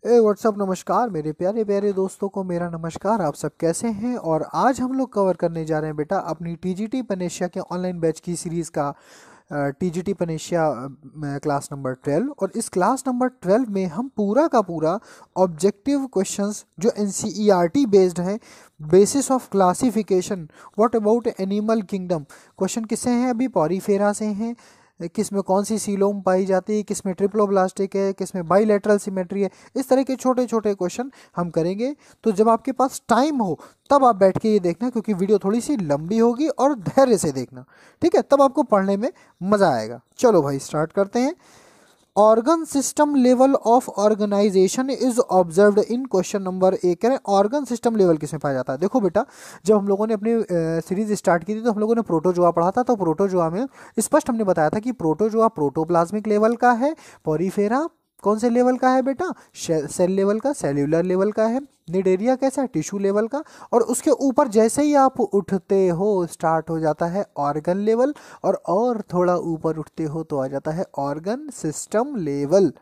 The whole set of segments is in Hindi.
व्हाट्सअप नमस्कार मेरे प्यारे प्यारे दोस्तों को मेरा नमस्कार। आप सब कैसे हैं? और आज हम लोग कवर करने जा रहे हैं बेटा अपनी टीजीटी पनेशिया के ऑनलाइन बैच की सीरीज़ का टीजीटी पनेशिया क्लास नंबर 12। और इस क्लास नंबर 12 में हम पूरा का पूरा ऑब्जेक्टिव क्वेश्चंस जो एनसीईआरटी बेस्ड हैं, basis of classification, what about animal kingdom, question किससे हैं? अभी पॉरीफेरा से हैं। किस में कौन सी सीलोम पाई जाती है, किस में ट्रिप्लोब्लास्टिक है, किस में बाईलेटरल सिमेट्री है, इस तरह के छोटे छोटे क्वेश्चन हम करेंगे। तो जब आपके पास टाइम हो तब आप बैठ के ये देखना, क्योंकि वीडियो थोड़ी सी लंबी होगी, और धैर्य से देखना, ठीक है? तब आपको पढ़ने में मज़ा आएगा। चलो भाई स्टार्ट करते हैं। Organ system level of organization is observed in question number 1। कह रहे हैं ऑर्गन सिस्टम लेवल किसमें पाया जाता है। देखो बेटा, जब हम लोगों ने अपनी सीरीज स्टार्ट की थी तो हम लोगों ने प्रोटोजोआ पढ़ा था। तो प्रोटोजोआ में स्पष्ट हमने बताया था कि प्रोटोजोआ प्रोटोप्लाज्मिक लेवल का है, पॉरीफेरा कौन से लेवल का है बेटा? सेल लेवल का, सेल्यूलर लेवल का है। निडेरिया कैसा है? टिश्यू लेवल का। और उसके ऊपर जैसे ही आप उठते हो स्टार्ट हो जाता है ऑर्गन लेवल, और थोड़ा ऊपर उठते हो तो आ जाता है ऑर्गन सिस्टम लेवल।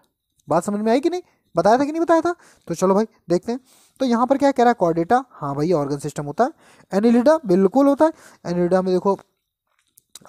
बात समझ में आई कि नहीं? बताया था कि नहीं बताया था? तो चलो भाई देखते हैं। तो यहाँ पर क्या कह रहा है? कॉर्डेटा, हाँ भाई ऑर्गन सिस्टम होता है। एनिलिडा बिल्कुल होता है। एनिलिडा में देखो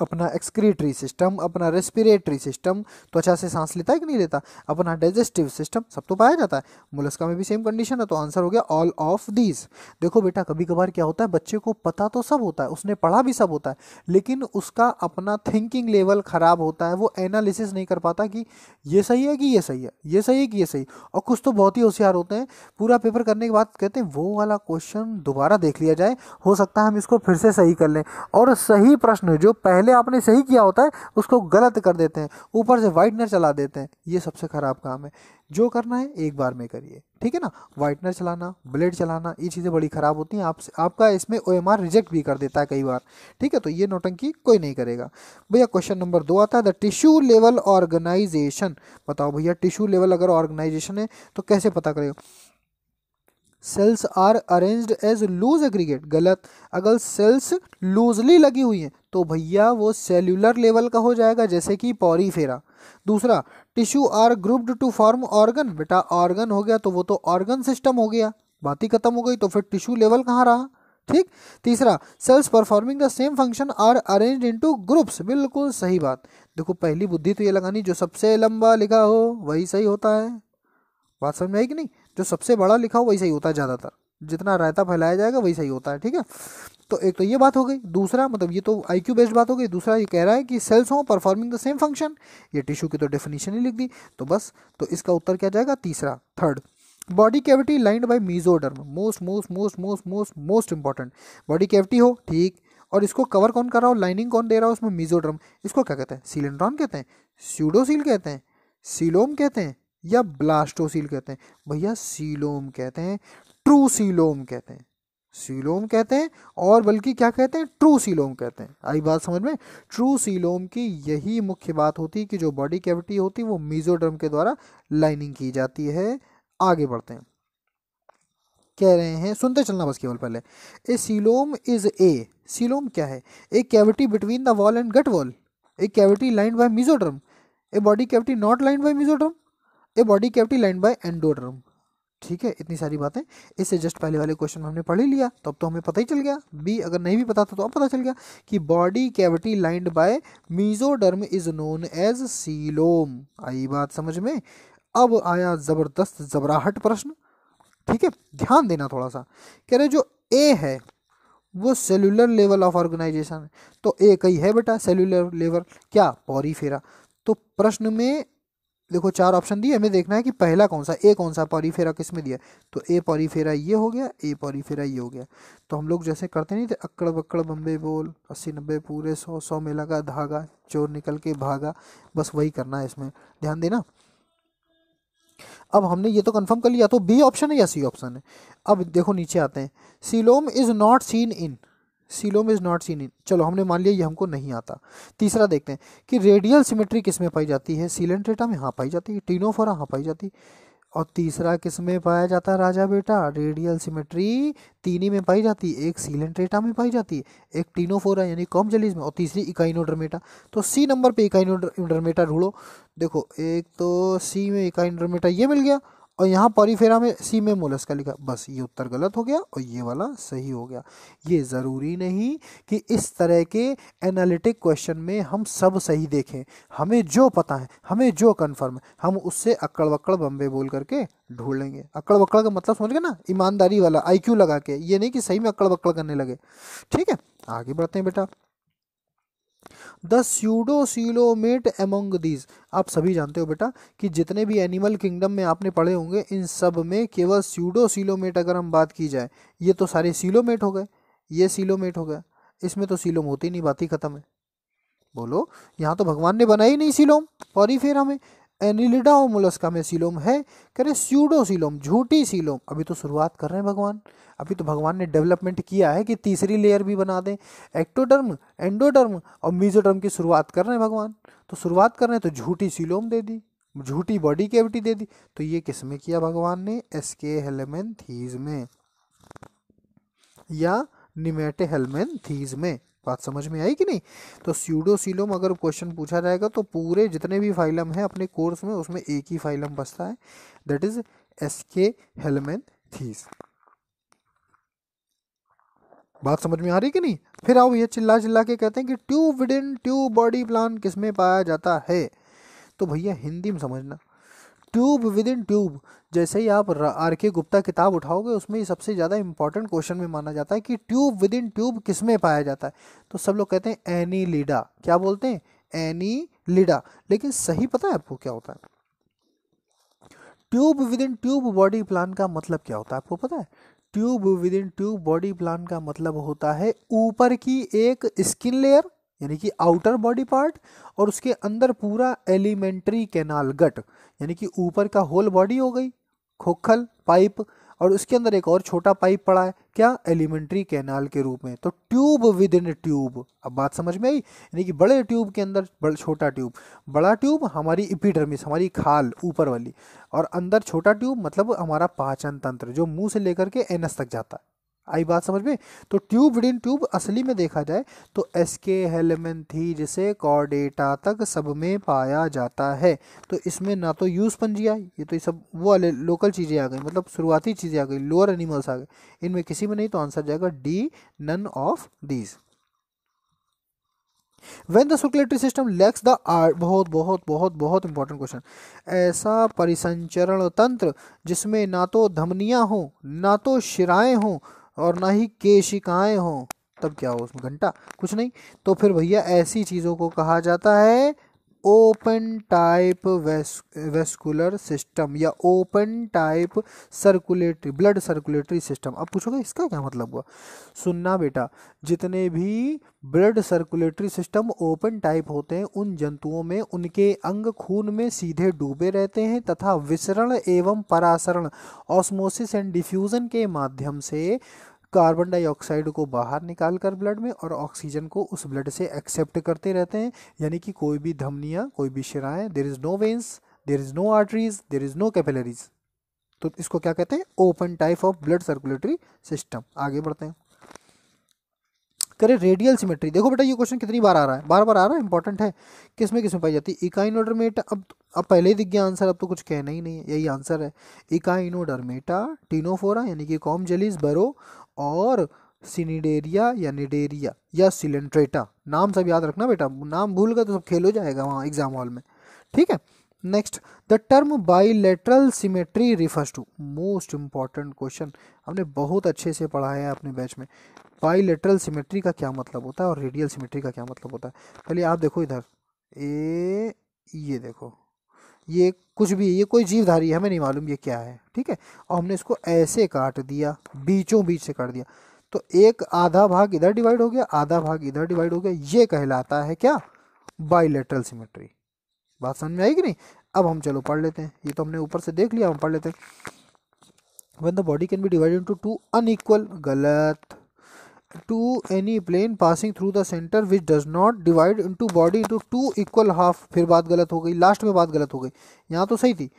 अपना एक्सक्रीटरी सिस्टम, अपना रेस्पिरेटरी सिस्टम, त्वचा से सांस लेता है कि नहीं लेता, अपना डाइजेस्टिव सिस्टम, सब तो पाया जाता है। मोलस्का में भी सेम कंडीशन है। तो आंसर हो गया ऑल ऑफ दीज। देखो बेटा, कभी कभार क्या होता है, बच्चे को पता तो सब होता है, उसने पढ़ा भी सब होता है, लेकिन उसका अपना थिंकिंग लेवल खराब होता है। वो एनालिसिस नहीं कर पाता कि ये सही है कि ये सही है, ये सही है कि ये सही। और कुछ तो बहुत ही होशियार होते हैं, पूरा पेपर करने के बाद कहते हैं वो वाला क्वेश्चन दोबारा देख लिया जाए, हो सकता है हम इसको फिर से सही कर लें। और सही प्रश्न जो पहले आपने सही किया होता है उसको गलत कर देते हैं, ऊपर से वाइटनर चला देते हैं। ये सबसे खराब काम है। जो करना है एक बार में करिए, ठीक है ना? वाइटनर चलाना, ब्लेड चलाना, ये चीज़ें बड़ी खराब होती हैं। आपका इसमें ओएमआर रिजेक्ट भी कर देता है कई बार, ठीक है? तो ये नौटंकी कोई नहीं करेगा भैया। क्वेश्चन नंबर 2 आता है द टिश्यू लेवल ऑर्गेनाइजेशन। बताओ भैया, टिश्यू लेवल अगर ऑर्गेनाइजेशन है तो कैसे पता करेगा? Cells are arranged as loose aggregate, गलत। अगर सेल्स लूजली लगी हुई हैं तो भैया वो सेल्यूलर लेवल का हो जाएगा, जैसे कि पॉरीफेरा। दूसरा, tissue are grouped to form organ, बेटा ऑर्गन हो गया तो वो तो ऑर्गन सिस्टम हो गया, बात ही खत्म हो गई। तो फिर टिश्यू लेवल कहाँ रहा? ठीक। तीसरा, cells performing the same function are arranged into groups, बिल्कुल सही बात। देखो पहली बुद्धि तो ये लगानी, जो सबसे लंबा लिखा हो वही सही होता है। बात समझ में आई कि नहीं? जो सबसे बड़ा लिखा हो वही सही होता है, ज़्यादातर जितना रायता फैलाया जाएगा वही सही होता है, ठीक है? तो एक तो ये बात हो गई। दूसरा, मतलब ये तो आईक्यू बेस्ड बात हो गई। दूसरा ये कह रहा है कि सेल्स हो परफॉर्मिंग द सेम फंक्शन, ये टिश्यू की तो डेफिनेशन ही लिख दी, तो बस। तो इसका उत्तर क्या जाएगा? तीसरा, third. Body cavity lined by mesoderm, most most most most most most important. Body cavity हो, ठीक, और इसको कवर कौन कर रहा हो, लाइनिंग कौन दे रहा हो उसमें? मीजोडर्म। इसको क्या कहते हैं? सीलेंड्रॉन कहते हैं, स्यूडोसील कहते हैं, सीलोम कहते हैं, या ब्लास्टोसील कहते हैं? भैया सीलोम कहते हैं, ट्रू सीलोम कहते हैं, सीलोम कहते हैं। और बल्कि क्या कहते हैं? ट्रू सीलोम कहते हैं। आई बात समझ में? ट्रू सीलोम की यही मुख्य बात होती है कि जो बॉडी कैविटी होती है वो मीजोडर्म के द्वारा लाइनिंग की जाती है। आगे बढ़ते हैं। कह रहे हैं, सुनते चलना बस केवल पहले। A coelom is a, coelom क्या है? A cavity between the wall and gut wall, a cavity lined by mesoderm, a body cavity not lined by mesoderm, a body cavity lined by endoderm. ठीक है, इतनी सारी बातें। इससे जस्ट पहले वाले क्वेश्चन हमने पढ़ ही लिया, तो अब तो हमें पता ही चल गया। बी अगर नहीं भी पता था तो अब पता चल गया कि body cavity lined by mesoderm is known as coelom. आई बात समझ में? अब आया जबरदस्त जबराहट प्रश्न, ठीक है, ध्यान देना थोड़ा सा। कह रहे जो ए है वो सेल्यूलर लेवल ऑफ ऑर्गेनाइजेशन है, तो ए कई है बेटा सेल्यूलर लेवल, क्या? पॉरीफेरा। तो प्रश्न में देखो 4 ऑप्शन दिए, हमें देखना है कि पहला कौन सा, ए कौन सा, पॉरीफेरा किस में दिया। तो ए पॉरीफेरा ये हो गया, ए पॉरीफेरा ये हो गया। तो हम लोग जैसे करते नहीं थे, अक्कड़ बक्कड़ बम्बे बोल, 80 90 पूरे 100 100 में लगा धागा, चोर निकल के भागा, बस वही करना है इसमें, ध्यान देना। अब हमने ये तो कंफर्म कर लिया, तो बी ऑप्शन है या सी ऑप्शन है? अब देखो नीचे आते हैं। Coelom is not seen in, coelom is not seen in, चलो हमने मान लिया ये हमको नहीं आता। तीसरा देखते हैं कि रेडियल सिमेट्री किस में पाई जाती है? सीलेंट्रेटा में, हाँ पाई जाती है। टीनोफोरा, हाँ पाई जाती है। और तीसरा किस में पाया जाता है राजा बेटा? रेडियल सिमेट्री तीन में पाई जाती है, एक सीलेंट्रेटा में पाई जाती है, एक टीनोफोरा यानी कॉम्बजेलिस में, और तीसरी इकाइनोडर्मेटा। तो सी नंबर पे इकाइनोडर्मेटा ढूंढो। देखो एक तो सी में इकाइनोडर्मेटा ये मिल गया, और यहाँ पॉरीफेरा में सी में मोलस्का लिखा, बस ये उत्तर गलत हो गया और ये वाला सही हो गया। ये ज़रूरी नहीं कि इस तरह के एनालिटिक क्वेश्चन में हम सब सही देखें, हमें जो पता है, हमें जो कन्फर्म है, हम उससे अक्कड़ बक्कड़ बम्बे बोल करके ढूंढ लेंगे। अक्कड़ बक्कड़ का मतलब समझ गए ना, ईमानदारी वाला, आईक्यू लगा के, ये नहीं कि सही में अक्कड़ बक्कड़ करने लगे। ठीक है, आगे बढ़ते हैं बेटा। द स्यूडोसीलोमेट एमोंग दीज, आप सभी जानते हो बेटा कि जितने भी एनिमल किंगडम में आपने पढ़े होंगे, इन सब में केवल स्यूडोसीलोमेट अगर हम बात की जाए, ये तो सारे सीलोमेट हो गए, ये सीलोमेट हो गया, इसमें तो सीलोम होती नहीं, बात ही खत्म है। बोलो, यहाँ तो भगवान ने बनाई नहीं सीलोम, पॉरीफेरा में, एनिलिडा और मोलस्का में सीलोम है। कह रहे स्यूडो सीलोम, झूठी सीलोम, अभी तो शुरुआत कर रहे हैं भगवान, अभी तो भगवान ने डेवलपमेंट किया है कि तीसरी लेयर भी बना दें, एक्टोडर्म, एंडोडर्म और मीजोडर्म की शुरुआत कर रहे हैं भगवान। तो शुरुआत कर रहे हैं तो झूठी सीलोम दे दी, झूठी बॉडी कैविटी दे दी। तो ये किस में किया भगवान ने? एस्के हेलमेंथीज में या निमेटे हेलमेंथीज में। बात समझ में आई कि नहीं? तो स्यूडोसीलोम अगर क्वेश्चन पूछा जाएगा तो पूरे जितने भी फाइलम है अपने कोर्स में, उसमें एक ही फाइलम बचता है, दैट इज एस्के हेलमेंथीज। बात समझ में आ रही कि नहीं? फिर आओ, ये चिल्ला चिल्ला के कहते हैं कि tube within tube body plan किसमें पाया जाता है? तो भैया हिंदी में समझना, ट्यूब विद इन ट्यूब, जैसे ही आप आर के गुप्ता किताब उठाओगे, उसमें सबसे ज़्यादा इंपॉर्टेंट क्वेश्चन में माना जाता है कि ट्यूब विद इन ट्यूब किस में पाया जाता है। तो सब लोग कहते हैं एनीलिडा, क्या बोलते हैं? एनीलिडा। लेकिन सही पता है आपको क्या होता है? Tube with in tube body plan का मतलब क्या होता है आपको पता है? Tube with in tube body plan का मतलब होता है ऊपर की एक स्किन लेयर, यानी कि आउटर बॉडी पार्ट, और उसके अंदर पूरा एलिमेंट्री कैनाल गट, यानी कि ऊपर का होल बॉडी हो गई, खोखल पाइप, और उसके अंदर एक और छोटा पाइप पड़ा है, क्या? एलिमेंट्री कैनाल के रूप में। तो ट्यूब विद इन ट्यूब, अब बात समझ में आई? यानी कि बड़े ट्यूब के अंदर छोटा ट्यूब, बड़ा ट्यूब हमारी इपिडर्मिस, हमारी खाल ऊपर वाली, और अंदर छोटा ट्यूब मतलब हमारा पाचन तंत्र, जो मुंह से लेकर के एनस तक जाता है। आई बात समझ में? तो ट्यूब विद इन ट्यूब असली में देखा जाए तो एस्के हेलमेंथीज से कॉर्डेटा तक सब में पाया जाता है। तो इसमें ना तो यूसपंजिया, ये तो ये सब वो वाले लोकल चीज़ें आ गई, मतलब शुरुआती चीज़ें आ गई, लोअर एनिमल्स आ गए, इनमें किसी में नहीं, तो आंसर जाएगा D, none of these. When the circulatory system lacks the बहुत बहुत बहुत बहुत इंपॉर्टेंट क्वेश्चन, ऐसा परिसंचरण तंत्र जिसमें ना तो धमनियां हो, ना तो शिराएं हो, और ना ही केशिकाएं हो, तब क्या हो उसमें? घंटा? कुछ नहीं। तो फिर भैया ऐसी चीज़ों को कहा जाता है ओपन टाइप वेस्कुलर सिस्टम, या open type circulatory, blood circulatory system. अब पूछोगे इसका क्या मतलब हुआ? सुनना बेटा, जितने भी blood circulatory system open type होते हैं, उन जंतुओं में उनके अंग खून में सीधे डूबे रहते हैं तथा विसरण एवं परासरण, ऑस्मोसिस एंड डिफ्यूजन के माध्यम से कार्बन डाइऑक्साइड को बाहर निकाल कर ब्लड में, और ऑक्सीजन को उस ब्लड से एक्सेप्ट करते रहते हैं। यानी कि कोई भी धमनियाँ, कोई भी शिराएं, there is no veins, there is no arteries, there is no capillaries. तो इसको क्या कहते हैं? Open type of blood circulatory system. आगे बढ़ते हैं, करें रेडियल सिमेट्री। देखो बेटा, ये क्वेश्चन कितनी बार आ रहा है, बार बार आ रहा है, इंपॉर्टेंट है। किसमें किसमें पाई जाती है? इकाइनोडर्मेटा। अब पहले ही दिख गया आंसर, अब तो कुछ कहना ही नहीं है, यही आंसर है। इकाइनोडर्मेटा, टीनोफोरा यानी कि कॉम जेलीज, बरो, और सिनिडेरिया या निडेरिया या सिलेंट्रेटा। नाम सब याद रखना बेटा, नाम भूल गए तो सब खेल हो जाएगा वहाँ एग्जाम हॉल में। ठीक है, next, the term bilateral symmetry refers to, most important question, हमने बहुत अच्छे से पढ़ाया है अपने बैच में। बाइलेटरल सिमेट्री का क्या मतलब होता है और रेडियल सिमेट्री का क्या मतलब होता है? पहले आप देखो इधर, ये देखो, ये कुछ भी, ये कोई जीवधारी है, हमें नहीं मालूम ये क्या है, ठीक है, और हमने इसको ऐसे काट दिया, बीचों बीच से काट दिया, तो एक आधा भाग इधर डिवाइड हो गया, आधा भाग इधर डिवाइड हो गया, ये कहलाता है क्या? Bilateral symmetry. बात समझ में आई कि नहीं? अब हम चलो पढ़ लेते हैं, ये तो हमने ऊपर से देख लिया, हम पढ़ लेते हैं। When the body can be divided into two unequal, गलत, to any plane passing through the center which does not divide into body into two equal half, फिर बात गलत हो गई, लास्ट में बात गलत हो गई, यहाँ तो सही थी,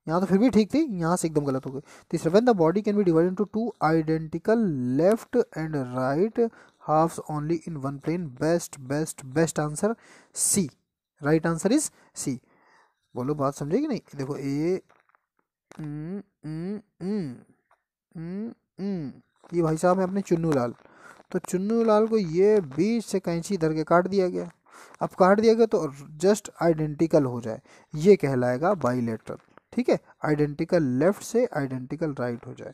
यहाँ तो फिर भी ठीक थी, यहाँ से एकदम गलत हो गई। तीसरा, when the body can be divided into two identical left and right halves only in one plane, best answer C, right answer is C. बोलो बात समझे कि नहीं? देखो, उम, उम, उम, ये भाई साहब है अपने चुन्नू लाल। तो चुन्नू लाल को ये बीच से कैंची धर के काट दिया गया। अब काट दिया गया तो जस्ट आइडेंटिकल हो जाए, ये कहलाएगा बाइलेटरल। ठीक है, आइडेंटिकल लेफ्ट से आइडेंटिकल राइट हो जाए।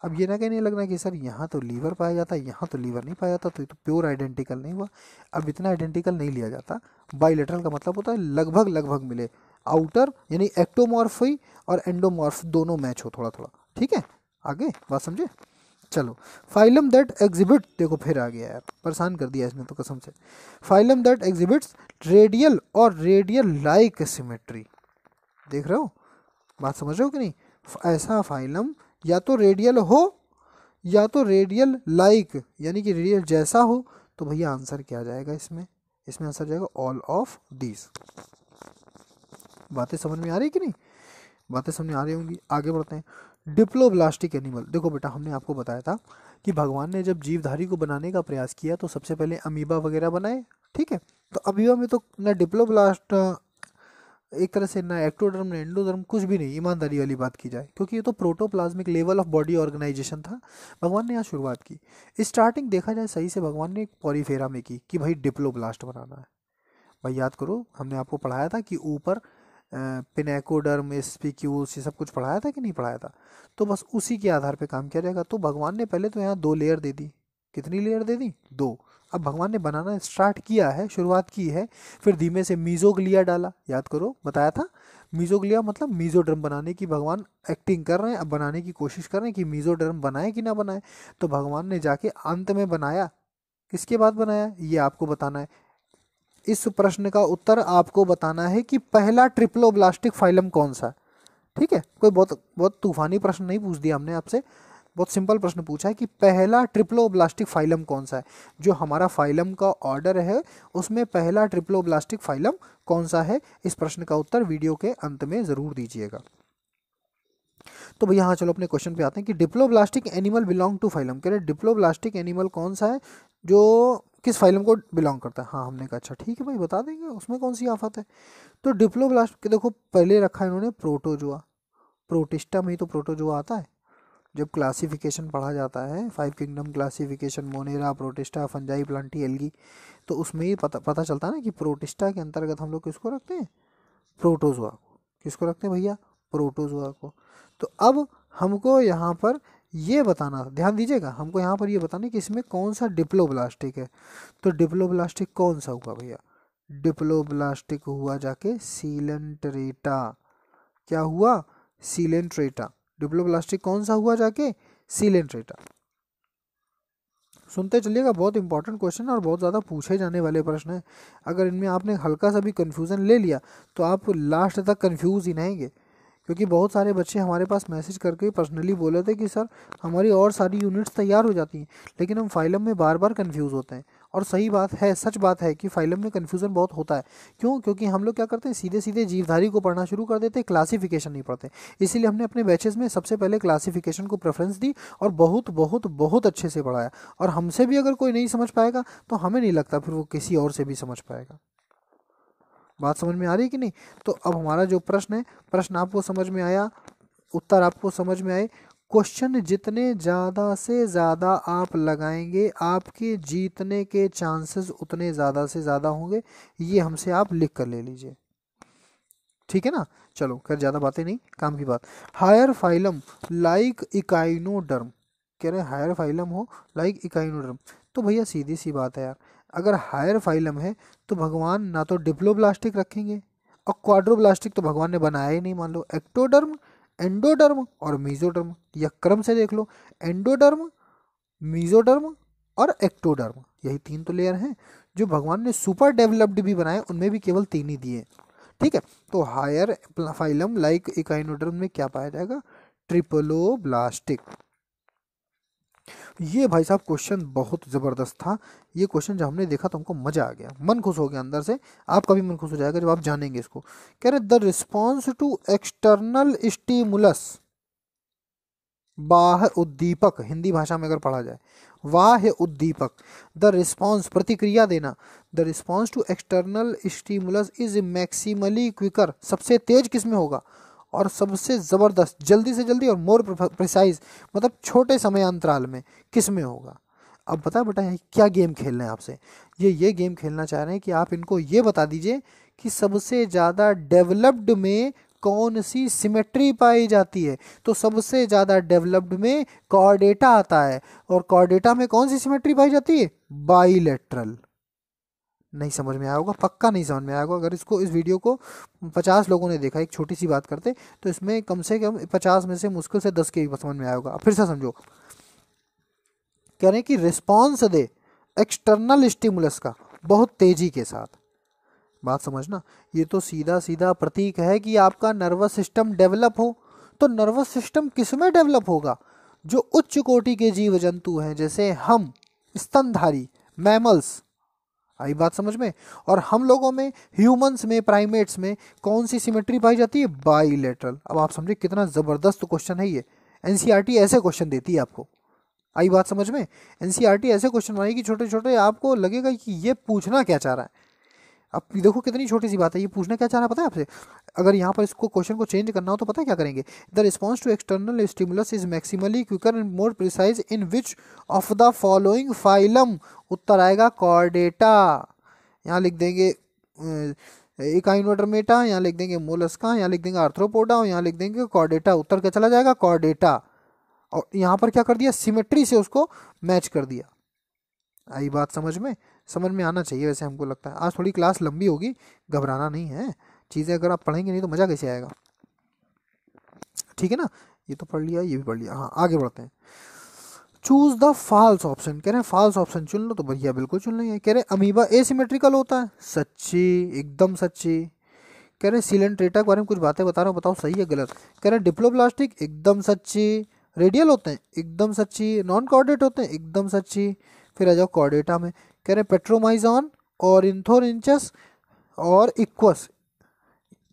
अब ये ना कहने लगना कि सर यहाँ तो लीवर पाया जाता है, यहाँ तो लीवर नहीं पाया जाता, तो ये तो प्योर आइडेंटिकल नहीं हुआ। अब इतना आइडेंटिकल नहीं लिया जाता। बाइलेटरल का मतलब होता है लगभग लगभग मिले, आउटर यानी एक्टोमॉर्फी और एंडोमॉर्फ दोनों मैच हो थोड़ा थोड़ा। ठीक है, आगे बात समझे। चलो, फाइलम दैट एग्जिबिट, देखो फिर आ गया यार, परेशान कर दिया इसने तो कसम से। फाइलम दैट एग्जिबिट्स रेडियल और रेडियल लाइक सिमेट्री, देख रहे हो, बात समझ रहे हो कि नहीं। ऐसा फाइलम या तो रेडियल हो या तो रेडियल लाइक यानी कि रेडियल जैसा हो, तो भैया आंसर क्या जाएगा इसमें, इसमें आंसर जाएगा ऑल ऑफ दीज। बातें समझ में आ रही कि नहीं, बातें समझ में आ रही होंगी। आगे बढ़ते हैं। डिप्लोब्लास्टिक एनिमल, देखो बेटा हमने आपको बताया था कि भगवान ने जब जीवधारी को बनाने का प्रयास किया तो सबसे पहले अमीबा वगैरह बनाए। ठीक है, तो अमीबा में तो ना डिप्लोब्लास्ट, एक तरह से ना एक्टोडर्म ना एंडोडर्म, कुछ भी नहीं, ईमानदारी वाली बात की जाए, क्योंकि ये तो protoplasmic level of body organization था। भगवान ने यहाँ शुरुआत की। स्टार्टिंग देखा जाए सही से भगवान ने एक पॉलीफेरा में की कि भाई डिप्लोब्लास्ट बनाना है। भाई याद करो, हमने आपको पढ़ाया था कि ऊपर पिनेकोडर्म स्पीक्यूल्स ये सब कुछ पढ़ाया था कि नहीं पढ़ाया था। तो बस उसी के आधार पे काम किया जाएगा। तो भगवान ने पहले तो यहाँ 2 लेयर दे दी। कितनी लेयर दे दी, 2। अब भगवान ने बनाना स्टार्ट किया है, शुरुआत की है, फिर धीमे से मीजोग्लिया डाला। याद करो, बताया था। मीजोग्लिया मतलब मीजोडर्म बनाने की भगवान एक्टिंग कर रहे हैं, अब बनाने की कोशिश कर रहे हैं कि मीजोडर्म बनाए कि ना बनाए। तो भगवान ने जाके अंत में बनाया। किसके बाद बनाया ये आपको बताना है। इस प्रश्न का उत्तर आपको बताना है कि पहला ट्रिप्लोब्लास्टिक फाइलम कौन सा है। ठीक है, कोई बहुत बहुत तूफानी प्रश्न नहीं पूछ दिया हमने आपसे, बहुत सिंपल प्रश्न पूछा है कि पहला ट्रिप्लोब्लास्टिक फाइलम कौन सा है। जो हमारा फाइलम का ऑर्डर है उसमें पहला ट्रिप्लोब्लास्टिक फाइलम कौन सा है, इस प्रश्न का उत्तर वीडियो के अंत में जरूर दीजिएगा। तो भैया हाँ, चलो अपने क्वेश्चन पे आते हैं कि diploblastic animal belong to phylum, कह रहे डिप्लोब्लास्टिक एनिमल कौन सा है जो किस फाइलम को बिलोंग करता है। हाँ हमने कहा अच्छा ठीक है भाई, बता देंगे, उसमें कौन सी आफत है। तो डिप्लोब्लास्ट के देखो पहले रखा है इन्होंने प्रोटोजोआ। प्रोटिस्टा में ही तो प्रोटोजोआ आता है। जब क्लासिफिकेशन पढ़ा जाता है 5 kingdom classification, Monera, protista, fungi, Plantae, algae, तो उसमें ही पता चलता है ना कि प्रोटिस्टा के अंतर्गत हम लोग किसको रखते हैं, प्रोटोजोआ को। किसको रखते हैं भैया, प्रोटोजोआ को। तो अब हमको यहाँ पर ये बताना, ध्यान दीजिएगा, हमको यहाँ पर ये बताना है कि इसमें कौन सा डिप्लोब्लास्टिक है। तो डिप्लोब्लास्टिक कौन सा हुआ भैया, डिप्लोब्लास्टिक हुआ जाके सीलेंट्रेटा। क्या हुआ, सीलेंट्रेटा। डिप्लोब्लास्टिक कौन सा हुआ जाके, सीलेंट्रेटा। सुनते चलिएगा, बहुत इंपॉर्टेंट क्वेश्चन और बहुत ज़्यादा पूछे जाने वाले प्रश्न है। अगर इनमें आपने हल्का सा भी कन्फ्यूज़न ले लिया तो आप लास्ट तक कन्फ्यूज़ ही रहेंगे। क्योंकि बहुत सारे बच्चे हमारे पास मैसेज करके पर्सनली बोले थे कि सर हमारी और सारी यूनिट्स तैयार हो जाती हैं लेकिन हम फाइलम में बार बार कंफ्यूज होते हैं। और सही बात है, सच बात है कि फाइलम में कन्फ्यूज़न बहुत होता है। क्यों, क्योंकि हम लोग क्या करते हैं, सीधे सीधे जीवधारी को पढ़ना शुरू कर देते हैं, क्लासिफिकेशन नहीं पढ़ते। इसीलिए हमने अपने बैचेस में सबसे पहले क्लासिफिकेशन को प्रेफरेंस दी और बहुत बहुत बहुत अच्छे से पढ़ाया। और हमसे भी अगर कोई नहीं समझ पाएगा तो हमें नहीं लगता फिर वो किसी और से भी समझ पाएगा। बात समझ में आ रही है कि नहीं। तो अब हमारा जो प्रश्न है, प्रश्न आपको समझ में आया, उत्तर आपको समझ में आए। क्वेश्चन जितने ज़्यादा से ज़्यादा आप लगाएंगे आपके जीतने के चांसेस उतने ज़्यादा से ज़्यादा होंगे। ये हमसे आप लिख कर ले लीजिए, ठीक है ना। चलो खैर ज़्यादा बातें नहीं, काम की बात। हायर फाइलम लाइक इकाइनोडर्म, कह रहे हायर फाइलम हो लाइक इकाइनोडर्म। तो भैया सीधी सी बात है यार, अगर हायर फाइलम है तो भगवान ना तो डिप्लोब्लास्टिक रखेंगे और क्वाड्रोब्लास्टिक तो भगवान ने बनाया ही नहीं। मान लो एक्टोडर्म, एंडोडर्म और मीजोडर्म, या क्रम से देख लो, एंडोडर्म, मीजोडर्म और एक्टोडर्म, यही 3 तो लेयर हैं। जो भगवान ने सुपर डेवलप्ड भी बनाए उनमें भी केवल 3 ही दिए। ठीक है, तो हायर फाइलम लाइक इकाइनोडर्म में क्या पाया जाएगा, ट्रिप्लोब्लास्टिक। ये भाई साहब क्वेश्चन बहुत ज़बरदस्त था। ये क्वेश्चन जब हमने देखा तो हमको मज़ा आ गया, मन खुश हो गया अंदर से। आपका भी मन खुश हो जाएगा जब आप जानेंगे इसको। कह रहे the response to external stimulus, बाह्य उद्दीपक, हिंदी भाषा में अगर पढ़ा जाए बाह्य उद्दीपक, द रिस्पॉन्स प्रतिक्रिया देना, the response to external stimulus is maximally quicker, सबसे तेज किस में होगा, और सबसे ज़बरदस्त, जल्दी से जल्दी और मोर प्रिसाइज, मतलब छोटे समय अंतराल में किस में होगा। अब बता बेटा यहाँ क्या गेम खेल रहे हैं आपसे, ये गेम खेलना चाह रहे हैं कि आप इनको ये बता दीजिए कि सबसे ज़्यादा डेवलप्ड में कौन सी सिमेट्री पाई जाती है। तो सबसे ज़्यादा डेवलप्ड में कॉर्डेटा आता है, और कॉर्डेटा में कौन सी सिमेट्री पाई जाती है, बाइलेटरल। नहीं समझ में आया होगा, पक्का नहीं समझ में आया होगा। अगर इस वीडियो को 50 लोगों ने देखा, एक छोटी सी बात करते, तो इसमें कम से कम 50 में से मुश्किल से 10 के ही समझ में आया होगा। अब फिर से समझो, कह रहे हैं कि रिस्पॉन्स दे एक्सटर्नल स्टिमुलस का बहुत तेजी के साथ। बात समझना, ये तो सीधा सीधा प्रतीक है कि आपका नर्वस सिस्टम डेवलप हो। तो नर्वस सिस्टम किस में डेवलप होगा, जो उच्च कोटि के जीव जंतु हैं, जैसे हम, स्तनधारी, मैमल्स। आई बात समझ में। और हम लोगों में, ह्यूमंस में, प्राइमेट्स में कौन सी सिमेट्री पाई जाती है, बाइलेटरल। अब आप समझे कितना जबरदस्त क्वेश्चन है ये। एनसीईआरटी ऐसे क्वेश्चन देती है आपको। आई बात समझ में। एनसीईआरटी ऐसे क्वेश्चन बनाएगी छोटे छोटे, आपको लगेगा कि ये पूछना क्या चाह रहा है। अब देखो कितनी छोटी सी बात है, ये पूछना क्या चाह रहा है पता है आपसे। अगर यहाँ पर इसको क्वेश्चन को चेंज करना हो तो पता है क्या करेंगे, the response to external stimulus is maximally quicker and more precise in which of the following phylum. उत्तर आएगा कॉर्डेटा। यहाँ लिख देंगे इकाइनोडर्मेटा, यहाँ लिख देंगे मोलस्का, यहाँ लिख देंगे आर्थ्रोपोडा, और यहाँ लिख देंगे कॉर्डेटा। उत्तर क्या चला जाएगा, कॉर्डेटा। और यहाँ पर क्या कर दिया, सिमेट्री से उसको मैच कर दिया। आई बात समझ में आना चाहिए वैसे, हमको लगता है। आज थोड़ी क्लास लंबी होगी, घबराना नहीं है। चीज़ें अगर आप पढ़ेंगे नहीं तो मज़ा कैसे आएगा, ठीक है ना। ये तो पढ़ लिया, ये भी पढ़ लिया। हाँ आगे बढ़ते हैं। चूज द फॉल्स ऑप्शन, कह रहे हैं फॉल्स ऑप्शन चुन लो। तो भैया बिल्कुल चुन लेंगे। कह रहे हैं अमीबा एसिमेट्रिकल होता है, सच्ची, एकदम सच्ची। कह रहे हैं सिलेंट्रेटा के बारे में कुछ बातें बता रहा हूँ, बताओ सही है गलत। कह रहे हैं डिप्लोब्लास्टिक, एकदम सच्ची। रेडियल होते हैं, एकदम सच्ची। नॉन कॉर्डेट होते हैं, एकदम सच्ची। फिर आ जाओ कॉर्डेटा में। कह रहे हैं पेट्रोमाइजॉन और इंथोरिंचस और इक्वस।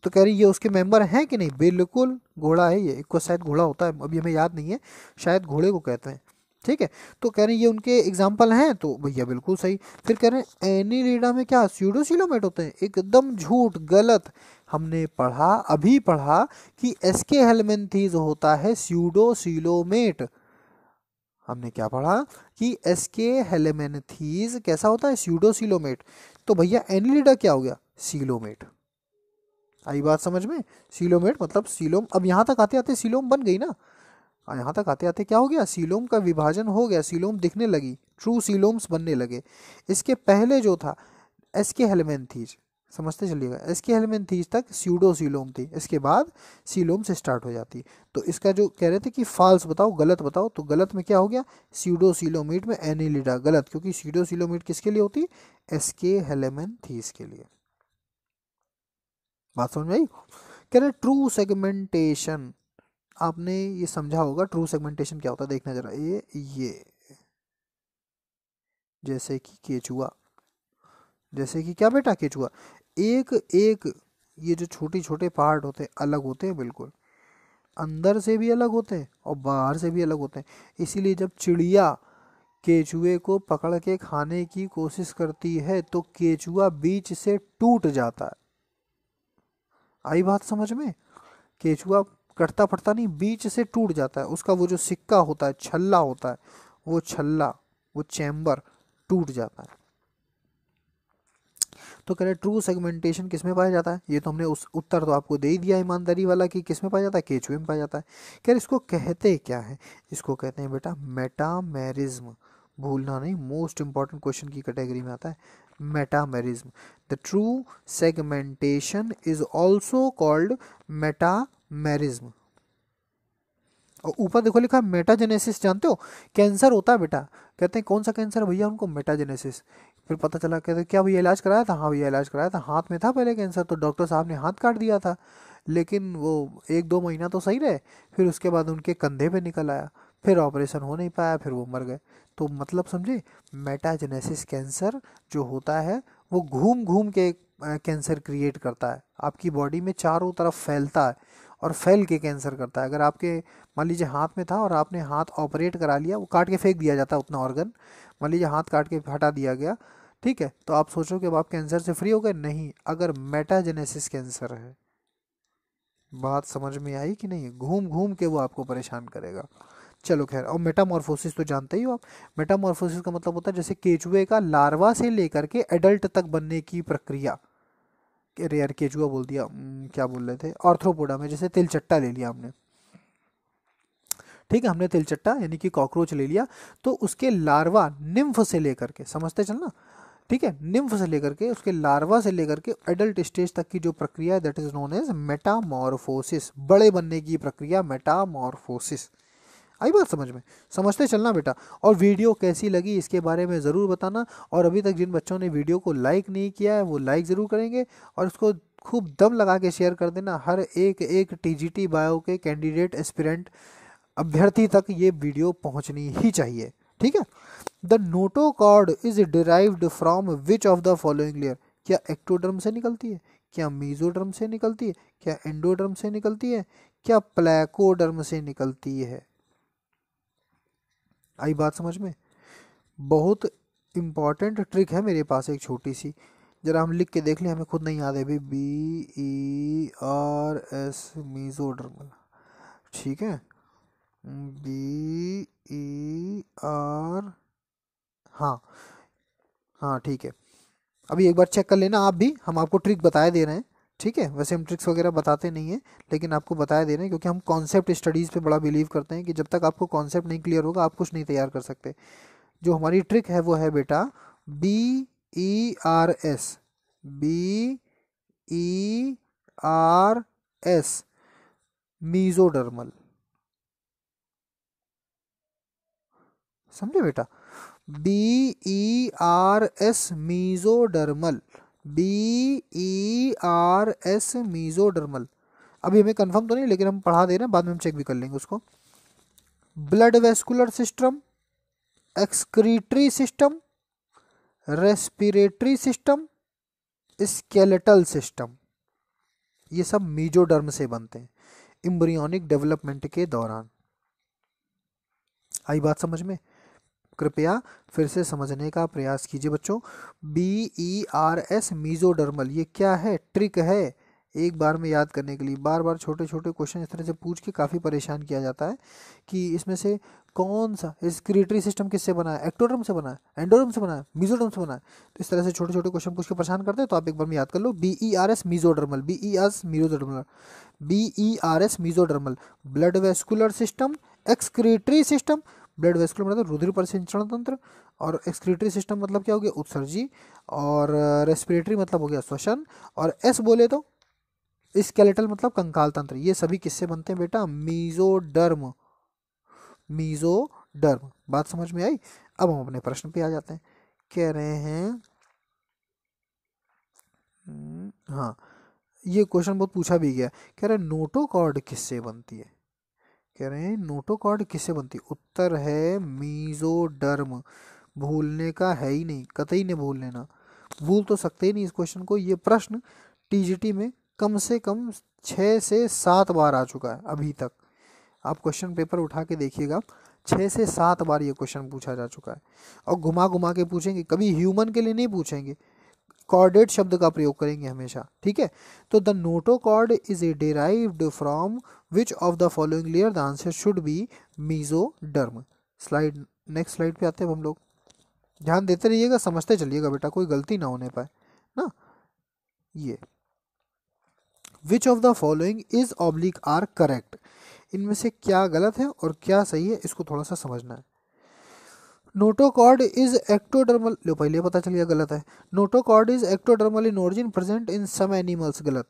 तो कह रही ये उसके मेंबर हैं कि नहीं, बिल्कुल घोड़ा है ये। इक्वस शायद घोड़ा होता है, अभी हमें याद नहीं है, शायद घोड़े को कहते हैं, ठीक है। तो कह रहे हैं ये उनके एग्जाम्पल हैं, तो भैया बिल्कुल सही। फिर कह रहे हैं एनीलिडा में क्या स्यूडोसिलोमेट होते हैं, एकदम झूठ, गलत। हमने पढ़ा, अभी पढ़ा कि एसके हेलमिंथीज होता है स्यूडोसिलोमेट। हमने क्या पढ़ा कि एसके हेलमिंथीज कैसा होता है, स्यूडोसिलोमेट। तो भैया एनीलिडा क्या हो गया, सीलोमेट। आई बात समझ में। सीलोमेट मतलब सीलोम। अब यहाँ तक आते आते सीलोम बन गई ना, यहाँ तक आते आते क्या हो गया, सीलोम का विभाजन हो गया, सीलोम दिखने लगी, ट्रू सीलोम्स बनने लगे। इसके पहले जो था एसके हेलमिंथीज, समझते चलिएगा, एसके हेलमिंथीज तक स्यूडो सीलोम थी, इसके बाद सीलोम से स्टार्ट हो जाती। तो इसका जो कह रहे थे कि फाल्स बताओ, गलत बताओ, तो गलत में क्या हो गया, स्यूडो सीलोमेट में एनीलिडा गलत, क्योंकि स्यूडो सीलोमेट किसके लिए होती, एसके हेलमिंथीज के लिए। बात समझ में आई। कह रहे ट्रू सेगमेंटेशन, आपने ये समझा होगा ट्रू सेगमेंटेशन क्या होता है, देखना जरा। ये जैसे कि केचुआ, जैसे कि क्या बेटा, केचुआ। एक एक ये जो छोटे छोटे पार्ट होते हैं अलग होते हैं, बिल्कुल अंदर से भी अलग होते हैं और बाहर से भी अलग होते हैं। इसीलिए जब चिड़िया केचुए को पकड़ के खाने की कोशिश करती है तो केचुआ बीच से टूट जाता है। आई बात समझ में। केचुआ कटता फटता नहीं, बीच से टूट जाता है। उसका वो जो सिक्का होता है, छल्ला होता है, वो छल्ला, वो चैम्बर टूट जाता है। तो कह रहे ट्रू सेगमेंटेशन किस में पाया जाता है, ये तो हमने उस उत्तर तो आपको दे ही दिया ईमानदारी वाला कि किस में पाया जाता है, केचुए में पाया जाता है। कह रहे इसको कहते क्या है, इसको कहते हैं बेटा मेटामेरिज्म। भूलना नहीं, मोस्ट इंपॉर्टेंट क्वेश्चन की कैटेगरी में आता है metamerism. The true segmentation is also called metamerism. और ऊपर देखो लिखा है मेटाजेनेसिस, जानते हो कैंसर होता है बेटा। कहते हैं कौन सा कैंसर भैया, उनको मेटाजेनेसिस। फिर पता चला, कहते क्या भैया इलाज कराया था, हाँ भैया इलाज कराया था, हाथ में था पहले कैंसर, तो डॉक्टर साहब ने हाथ काट दिया था, लेकिन वो 1-2 महीना तो सही रहे, फिर उसके बाद उनके कंधे पे निकल आया, फिर ऑपरेशन हो नहीं पाया, फिर वो मर गए। तो मतलब समझे, मेटाजेनेसिस कैंसर जो होता है वो घूम घूम के कैंसर क्रिएट करता है, आपकी बॉडी में चारों तरफ फैलता है और फैल के कैंसर करता है। अगर आपके मान लीजिए हाथ में था और आपने हाथ ऑपरेट करा लिया, वो काट के फेंक दिया जाता है उतना ऑर्गन, मान लीजिए हाथ काट के हटा दिया गया, ठीक है, तो आप सोचो कि अब आप कैंसर से फ्री हो गए, नहीं। अगर मेटाजेनेसिस कैंसर है, बात समझ में आई कि नहीं? घूम घूम के वो आपको परेशान करेगा। चलो खैर, और मेटामॉर्फोसिस तो जानते ही हो आप। मेटामॉर्फोसिस का मतलब होता है जैसे केचुए का लार्वा से लेकर के एडल्ट तक बनने की प्रक्रिया। अरे यार केचुआ बोल दिया, क्या बोल रहे थे, ऑर्थ्रोपोडा में जैसे तिलचट्टा ले लिया हमने, ठीक है, हमने तिलचट्टा यानी कि कॉकरोच ले लिया, तो उसके लार्वा निम्फ से लेकर के, समझते चलना, ठीक है, निम्फ से लेकर के उसके लार्वा से लेकर के एडल्ट स्टेज तक की जो प्रक्रिया है that is known as metamorphosis, बड़े बनने की प्रक्रिया मेटामॉर्फोसिस। आई बात समझ में? समझते चलना बेटा। और वीडियो कैसी लगी इसके बारे में ज़रूर बताना, और अभी तक जिन बच्चों ने वीडियो को लाइक नहीं किया है वो लाइक ज़रूर करेंगे, और उसको खूब दम लगा के शेयर कर देना। हर एक एक टीजीटी बायो के कैंडिडेट एस्पिरेंट अभ्यर्थी तक ये वीडियो पहुंचनी ही चाहिए, ठीक है। The notochord is derived from which of the following layer? क्या एक्टोडर्म से निकलती है, क्या मीजोडर्म से निकलती है, क्या एंडोडर्म से निकलती है, क्या प्लेकोडर्म से निकलती है? आई बात समझ में? बहुत इंपॉर्टेंट ट्रिक है मेरे पास एक छोटी सी, जरा हम लिख के देख लें, हमें खुद नहीं याद है अभी। BERS मीजोडर्मल, ठीक है, BER, हाँ हाँ ठीक है। अभी एक बार चेक कर लेना आप भी, हम आपको ट्रिक बताए दे रहे हैं, ठीक है। वैसे हम ट्रिक्स वगैरह बताते नहीं हैं, लेकिन आपको बताया दे रहे हैं क्योंकि हम कॉन्सेप्ट स्टडीज़ पे बड़ा बिलीव करते हैं कि जब तक आपको कॉन्सेप्ट नहीं क्लियर होगा आप कुछ नहीं तैयार कर सकते। जो हमारी ट्रिक है वो है बेटा BERS, BERS मीजोडर्मल, समझे बेटा? BERS mesodermal, BERS mesodermal. अभी हमें कंफर्म तो नहीं, लेकिन हम पढ़ा दे रहे हैं, बाद में हम चेक भी कर लेंगे उसको। Blood vascular system, excretory system, respiratory system, skeletal system, ये सब मीजोडर्म से बनते हैं एम्ब्रियोनिक डेवलपमेंट के दौरान। आई बात समझ में? कृपया फिर से समझने का प्रयास कीजिए बच्चों। BERS मीजोडर्मल, ये क्या है? ट्रिक है, एक बार में याद करने के लिए। बार बार छोटे छोटे क्वेश्चन इस तरह से पूछ के काफ़ी परेशान किया जाता है कि इसमें से कौन सा एक्सक्रीटरी सिस्टम किससे बना है, एक्टोडर्म से बना है, एंडोडर्म से बना है, मीजोडर्म से बना है। तो इस तरह से छोटे छोटे क्वेश्चन पूछ के परेशान करते हैं, तो आप एक बार में याद कर लो। BERS mesodermal, BERS mesodermal, BERS mesodermal, blood vascular system, excretory system, blood vascular मतलब रुधिर परिसंचरण तंत्र, और एक्सक्रीटरी सिस्टम मतलब क्या हो गया, उत्सर्जी, और रेस्पिरेटरी मतलब हो गया श्वसन, और एस बोले तो स्केलेटल मतलब कंकाल तंत्र। ये सभी किससे बनते हैं बेटा? Mesoderm, mesoderm. बात समझ में आई? अब हम अपने प्रश्न पे आ जाते हैं। कह रहे हैं हाँ, ये क्वेश्चन बहुत पूछा भी गया। कह रहे हैं नोटोकॉर्ड किससे बनती है? कह रहे हैं नोटोकॉर्ड किससे बनती है? उत्तर है मीजोडर्म। भूलने का है ही नहीं, कतई नहीं भूल लेना, भूल तो सकते ही नहीं इस क्वेश्चन को। ये प्रश्न टीजीटी में कम से कम 6 से 7 बार आ चुका है अभी तक। आप क्वेश्चन पेपर उठा के देखिएगा, 6 से 7 बार ये क्वेश्चन पूछा जा चुका है, और घुमा घुमा के पूछेंगे, कभी ह्यूमन के लिए नहीं पूछेंगे, कॉर्डेट शब्द का प्रयोग करेंगे हमेशा, ठीक है। तो the notochord is a derived from which of the following layer? The answer should be mesoderm. Slide, next slide पे आते हैं हम लोग। ध्यान देते रहिएगा, समझते चलिएगा बेटा, कोई गलती ना होने पाए ना। ये which of the following is oblique or correct? इनमें से क्या गलत है और क्या सही है, इसको थोड़ा सा समझना है। नोटोकॉर्ड इज एक्टोडर्मल, लो पहले पता चल गया गलत है। Notochord is ectodermal in origin present in some animals, गलत।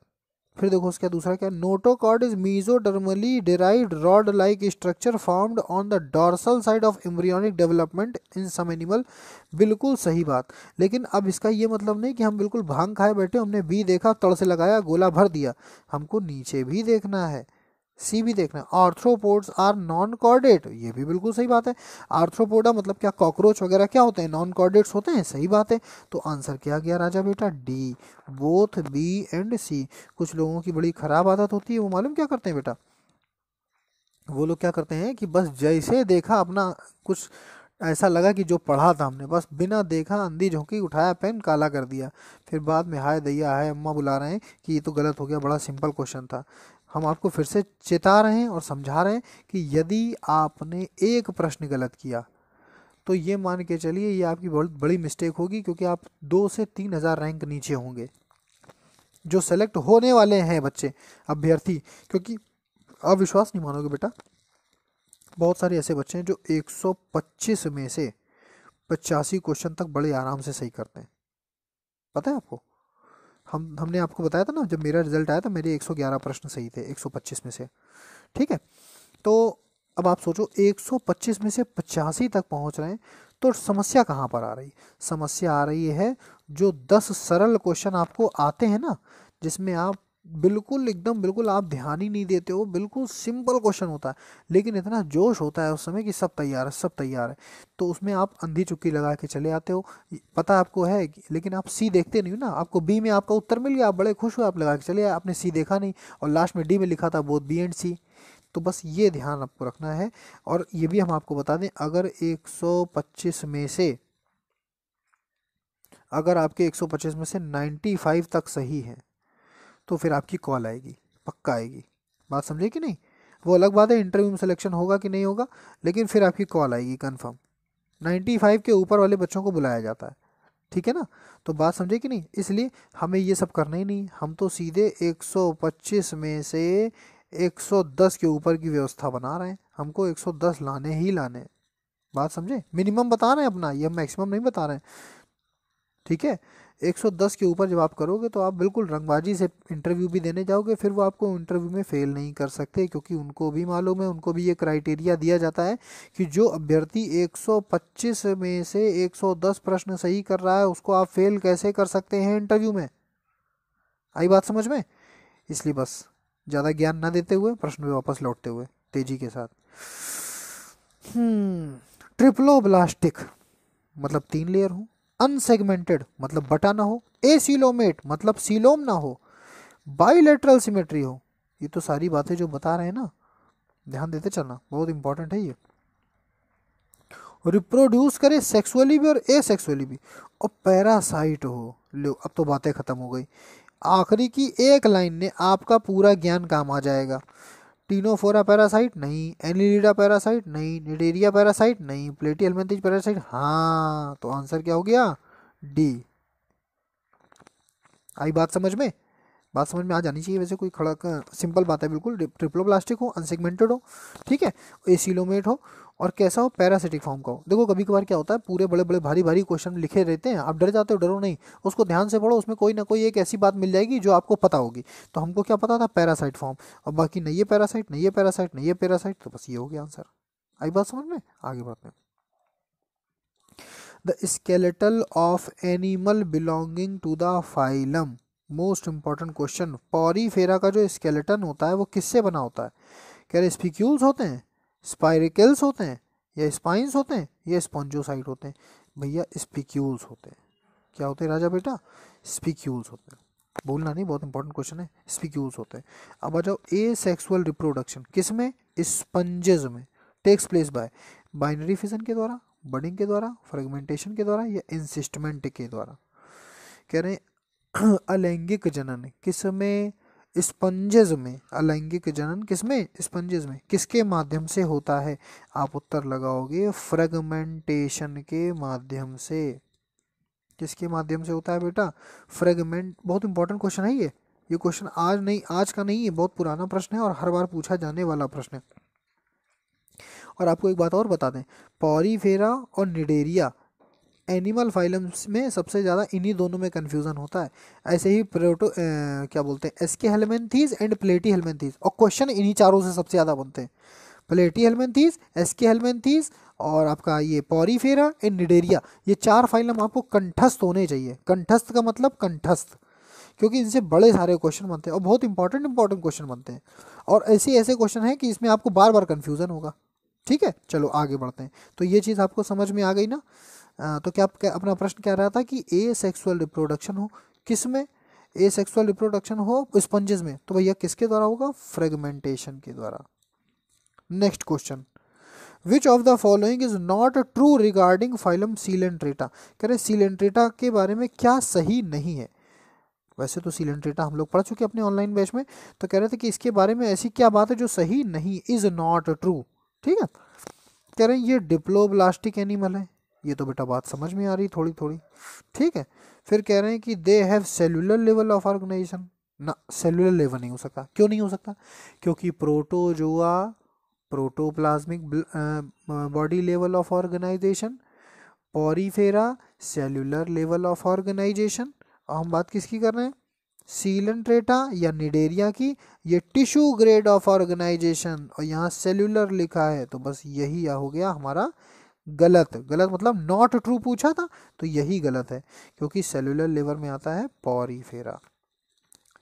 फिर देखो उसका दूसरा क्या, notochord is mesodermally derived rod like structure formed on the dorsal side of embryonic development in some animal, बिल्कुल सही बात। लेकिन अब इसका ये मतलब नहीं कि हम बिल्कुल भांग खाए बैठे, हमने बी देखा तड़ से लगाया गोला भर दिया, हमको नीचे भी देखना है, सी भी देखना है। आर्थ्रोपोड्स आर नॉन कॉर्डेट, ये भी बिल्कुल सही बात है। आर्थ्रोपोडा मतलब क्या, कॉकरोच वगैरह क्या होते हैं, नॉन कॉर्डेट्स होते हैं, सही बात है। तो आंसर क्या गया राजा बेटा? डी, बोथ बी एंड सी। कुछ लोगों की बड़ी खराब आदत होती है, वो मालूम क्या करते हैं बेटा? वो लोग क्या करते हैं कि बस जैसे देखा अपना, कुछ ऐसा लगा कि जो पढ़ा था हमने, बस बिना देखा अंधी झोंकी उठाया, पेन काला कर दिया, फिर बाद में हाय दैया हाय अम्मा बुला रहे हैं कि ये तो गलत हो गया, बड़ा सिंपल क्वेश्चन था। हम आपको फिर से चेता रहे हैं और समझा रहे हैं कि यदि आपने एक प्रश्न गलत किया तो ये मान के चलिए ये आपकी बहुत बड़ी मिस्टेक होगी, क्योंकि आप 2 से 3 हज़ार रैंक नीचे होंगे जो सेलेक्ट होने वाले हैं बच्चे, अभ्यर्थी। क्योंकि आप विश्वास नहीं मानोगे बेटा, बहुत सारे ऐसे बच्चे हैं जो 125 में से 85 क्वेश्चन तक बड़े आराम से सही करते हैं। पता है आपको, हमने आपको बताया था ना, जब मेरा रिजल्ट आया था मेरे 111 प्रश्न सही थे 125 में से। ठीक है, तो अब आप सोचो 125 में से 85 तक पहुंच रहे हैं, तो समस्या कहाँ पर आ रही? समस्या आ रही है जो 10 सरल क्वेश्चन आपको आते हैं ना, जिसमें आप बिल्कुल एकदम बिल्कुल आप ध्यान ही नहीं देते हो, बिल्कुल सिंपल क्वेश्चन होता है लेकिन इतना जोश होता है उस समय कि सब तैयार है सब तैयार है, तो उसमें आप अंधी चुक्की लगा के चले आते हो। पता आपको है लेकिन आप सी देखते नहीं हो ना। आपको बी में आपका उत्तर मिल गया, आप बड़े खुश हो, आप लगा के चले आए, आपने सी देखा नहीं और लास्ट में डी में लिखा था बोथ बी एंड सी। तो बस ये ध्यान आपको रखना है। और ये भी हम आपको बता दें, अगर 125 में से अगर आपके 125 में से 95 तक सही है तो फिर आपकी कॉल आएगी, पक्का आएगी। बात समझे कि नहीं? वो अलग बात है इंटरव्यू में सिलेक्शन होगा कि नहीं होगा, लेकिन फिर आपकी कॉल आएगी कंफर्म। 95 के ऊपर वाले बच्चों को बुलाया जाता है, ठीक है ना? तो बात समझे कि नहीं? इसलिए हमें ये सब करना ही नहीं, हम तो सीधे 125 में से 110 के ऊपर की व्यवस्था बना रहे हैं, हमको 110 लाने ही लाने हैं। बात समझे? मिनिमम बता रहे हैं अपना, ये मैक्सिमम नहीं बता रहे हैं, ठीक है? 110 के ऊपर जब आप करोगे तो आप बिल्कुल रंगबाजी से इंटरव्यू भी देने जाओगे, फिर वो आपको इंटरव्यू में फेल नहीं कर सकते, क्योंकि उनको भी मालूम है, उनको भी ये क्राइटेरिया दिया जाता है कि जो अभ्यर्थी 125 में से 110 प्रश्न सही कर रहा है उसको आप फेल कैसे कर सकते हैं इंटरव्यू में। आई बात समझ में? इसलिए बस ज़्यादा ज्ञान ना देते हुए प्रश्न पे वापस लौटते हुए तेजी के साथ। ट्रिप्लोब्लास्टिक मतलब 3 लेयर हो, अनसेगमेंटेड मतलब बटा ना हो, एसीलोमेट मतलब सीलोम ना हो, बाइलेटरल सिमेट्री हो। ये तो सारी बातें जो बता रहे हैं ना, ध्यान देते चलना, बहुत इंपॉर्टेंट है ये। रिप्रोड्यूस करे सेक्सुअली भी और एसेक्सुअली भी, और पैरासाइट हो। लो अब तो बातें खत्म हो गई। आखिरी की एक लाइन ने आपका पूरा ज्ञान काम आ जाएगा। टीनोफोरा पैरासाइट नहीं, एनिलिडा पैरासाइट नहीं, निडेरिया पैरासाइट नहीं, प्लेटीहेल्मिन्थेस पैरासाइट हाँ, तो आंसर क्या हो गया? डी। आई बात समझ में? बात समझ में आ जानी चाहिए वैसे, कोई खड़ा सिंपल बात है बिल्कुल। ट्रिप्लोब्लास्टिक हो, अनसेगमेंटेड हो, ठीक है, एसिलोमेट हो, और कैसा हो? पैरासिटिक फॉर्म का हो। देखो कभी कभार क्या होता है, पूरे बड़े बड़े भारी भारी क्वेश्चन लिखे रहते हैं, आप डर जाते हो, डरो नहीं, उसको ध्यान से पढ़ो, उसमें कोई ना कोई एक ऐसी बात मिल जाएगी जो आपको पता होगी। तो हमको क्या पता था? पैरासाइट फॉर्म, और बाकी नहीं है पैरासाइट, नहीं है पैरासाइट, नहीं है पैरासाइट, तो बस ये हो गया आंसर। आई बात समझ में? आगे बढ़ते हैं। The skeletal of animal belonging to the phylum, most important question. Porifera का जो स्केलेटन होता है वो किससे बना होता है? कह रहे स्पिक्यूल्स होते हैं, स्पाइरिकल्स होते हैं, या स्पाइंस होते हैं, या स्पॉन्जोसाइट होते हैं? भैया स्पिक्यूल्स होते हैं। क्या होते हैं राजा बेटा? स्पिक्यूल्स होते हैं, बोलना नहीं, बहुत इंपॉर्टेंट क्वेश्चन है। स्पिक्यूल्स होते हैं। अब आ जाओ, ए सेक्सुअल रिप्रोडक्शन किस में? स्पंजेस में। Takes place by binary fission के द्वारा, बडिंग के द्वारा, फ्रेगमेंटेशन के द्वारा, या इंसिस्टमेंट के द्वारा। कह रहे हैं अलैंगिक जनन किस में? स्पंजेस में। अलैंगिक जनन किस में? स्पंजेस में। किसके माध्यम से होता है? आप उत्तर लगाओगे फ्रेगमेंटेशन के माध्यम से। किसके माध्यम से होता है बेटा? फ्रेगमेंट। बहुत इंपॉर्टेंट क्वेश्चन है ये क्वेश्चन आज नहीं, आज का नहीं है, बहुत पुराना प्रश्न है और हर बार पूछा जाने वाला प्रश्न है। और आपको एक बात और बता दें, पॉरीफेरा और निडेरिया एनिमल फाइलम्स में सबसे ज़्यादा इन्हीं दोनों में कन्फ्यूज़न होता है। ऐसे ही क्या बोलते हैं, एस्केहेल्मिन्थेस एंड प्लेटीहेल्मिन्थेस, और क्वेश्चन इन्हीं चारों से सबसे ज़्यादा बनते हैं। प्लेटीहेल्मिन्थेस, एस्केहेल्मिन्थेस और आपका ये पॉरीफेरा एंड निडेरिया, ये 4 फाइलम आपको कंठस्थ होने चाहिए। कंठस्थ का मतलब कंठस्थ, क्योंकि इनसे बड़े सारे क्वेश्चन बनते हैं और बहुत इंपॉर्टेंट क्वेश्चन बनते हैं। और ऐसे क्वेश्चन हैं कि इसमें आपको बार बार कन्फ्यूज़न होगा। ठीक है, चलो आगे बढ़ते हैं। तो ये चीज़ आपको समझ में आ गई ना? तो क्या अपना प्रश्न क्या रहा था कि ए सेक्सुअल रिप्रोडक्शन हो किस में? ए सेक्सुअल रिप्रोडक्शन हो स्पंजेस में, तो भैया किसके द्वारा होगा? फ्रेगमेंटेशन के द्वारा। Next question, which of the following is not true regarding phylum Coelenterata. कह रहे सीलेंट्रेटा के बारे में क्या सही नहीं है? वैसे तो सीलेंट डेटा हम लोग पढ़ चुके अपने ऑनलाइन बैच में। तो कह रहे थे कि इसके बारे में ऐसी क्या बात है जो सही नहीं, इज नॉट ट्रू। ठीक है, कह रहे हैं ये डिप्लोब्लास्टिक एनिमल है। ये तो बेटा बात समझ में आ रही थोड़ी थोड़ी। ठीक है, फिर कह रहे हैं कि they have cellular level of organization. ना, सेलुलर लेवल नहीं हो सकता। क्यों नहीं हो सकता? क्योंकि protozoa protoplasmic body level of organization, Porifera cellular level of organization. हम बात किसकी कर रहे हैं? सीलेंट्रेटा या निडेरिया की। ये टिश्यू ग्रेड ऑफ ऑर्गेनाइजेशन, और यहाँ सेल्यूलर लिखा है, तो बस यही हो गया हमारा गलत। गलत मतलब नॉट ट्रू पूछा था, तो यही गलत है, क्योंकि सेल्यूलर लेवल में आता है पॉरीफेरा।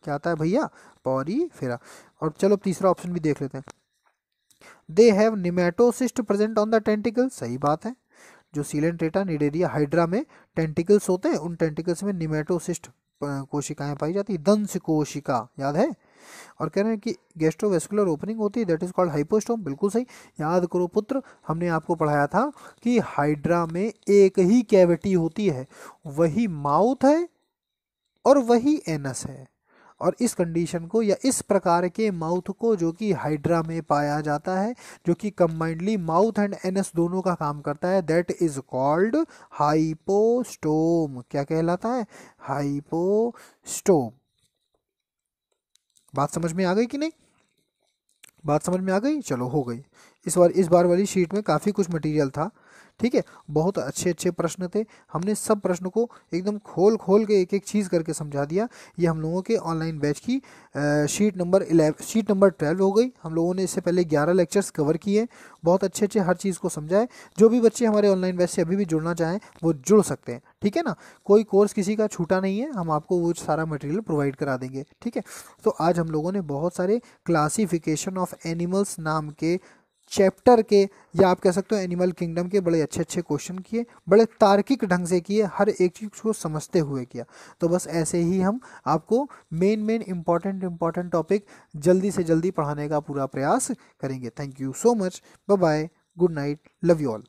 क्या आता है भैया? पॉरीफेरा। और चलो तीसरा ऑप्शन भी देख लेते हैं। They have nematocyst present on the tentacle. सही बात है, जो सीलेंट्रेटा निडेरिया हाइड्रा में टेंटिकल्स होते हैं, उन टेंटिकल्स में निमेटोसिस्ट कोशिकाएं पाई जाती है, दंश कोशिका, याद है। और कह रहे हैं कि गैस्ट्रोवेस्कुलर ओपनिंग होती है, दैट इज कॉल्ड हाइपोस्टोम। बिल्कुल सही, याद करो पुत्र, हमने आपको पढ़ाया था कि हाइड्रा में एक ही कैविटी होती है, वही माउथ है और वही एनस है। और इस कंडीशन को या इस प्रकार के माउथ को जो कि हाइड्रा में पाया जाता है, जो कि कंबाइंडली माउथ एंड एनस दोनों का काम करता है, दैट इज कॉल्ड हाइपोस्टोम। क्या कहलाता है? हाइपोस्टोम। बात समझ में आ गई कि नहीं? बात समझ में आ गई? चलो हो गई। इस बार वाली शीट में काफ़ी कुछ मटेरियल था। ठीक है, बहुत अच्छे अच्छे प्रश्न थे। हमने सब प्रश्न को एकदम खोल खोल के एक एक चीज़ करके समझा दिया। ये हम लोगों के ऑनलाइन बैच की शीट नंबर 12 हो गई। हम लोगों ने इससे पहले 11 लेक्चर्स कवर किए, बहुत अच्छे अच्छे हर चीज़ को समझाए। जो भी बच्चे हमारे ऑनलाइन बैच से अभी भी जुड़ना चाहें वो जुड़ सकते हैं। ठीक है ना, कोई कोर्स किसी का छूटा नहीं है, हम आपको वो सारा मटेरियल प्रोवाइड करा देंगे। ठीक है, तो आज हम लोगों ने बहुत सारे क्लासिफिकेशन ऑफ एनिमल्स नाम के चैप्टर के, या आप कह सकते हो एनिमल किंगडम के, बड़े अच्छे अच्छे क्वेश्चन किए, बड़े तार्किक ढंग से किए, हर एक चीज़ को समझते हुए किया। तो बस ऐसे ही हम आपको मेन इंपॉर्टेंट टॉपिक जल्दी से जल्दी पढ़ाने का पूरा प्रयास करेंगे। Thank you so much, bye bye, good night, love you all.